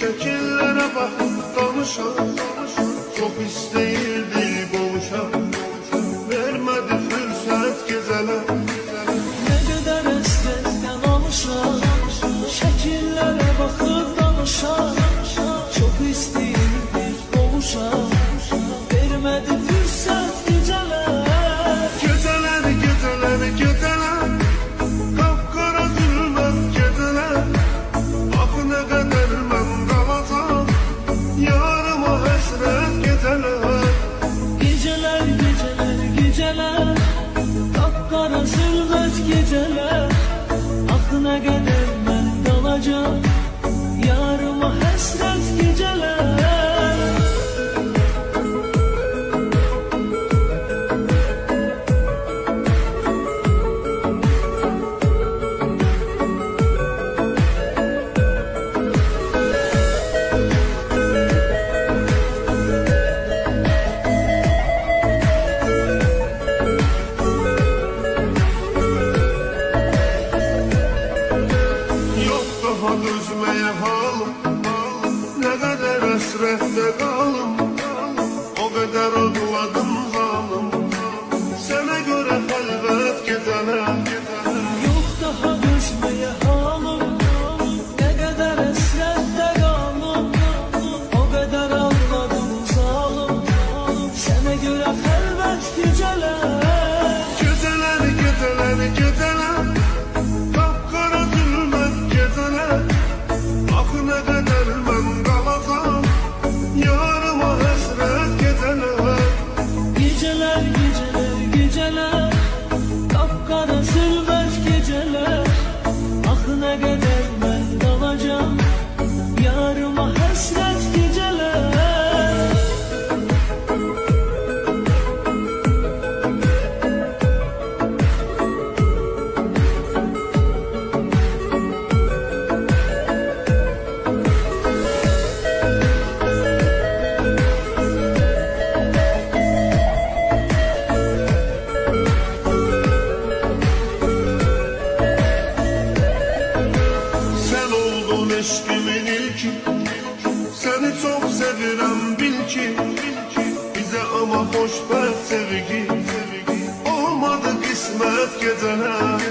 Şekillere bakıp danışan, çok isteyirdi boğuşan, vermedi fürsət geceler. Ne kadar esnekten alışan, şekillere bakıp danışan, çok isteyirdi boğuşan, vermedi fürsət geceler. Geceler, geceler, geceler, kapkara zulmet geceler. Ah ne kadar ben kalacağım, yarıma hasret geceler. Geceler, geceler, geceler, kapkara zülmet geceler. Ah ne kadar ben kalacağım, yarıma hasret geceler. Yok daha düzmeye halım, ne kadar hasrette kalım, o kadar ağladım zalım. Sana göre halvet geceler. Yok daha düşmeye halim, ne kadar esrette kalım, o kadar ağladım zalim. Sana göre felvet geceler. Geceler, geceler, geceler, kapkara zulmet geceler. Ah ne kadar ben kalacağım, yarıma hasret geceler. Geceler, geceler, geceler, kapkara zülmet geceler. Ah ne kadar ben kalacağım, yarıma hasret geceler. Sen oldun eşkimin ilki, seni çok sevirem bil ki. Bize ama hoşbet sevgi, olmadı kısmet geceler.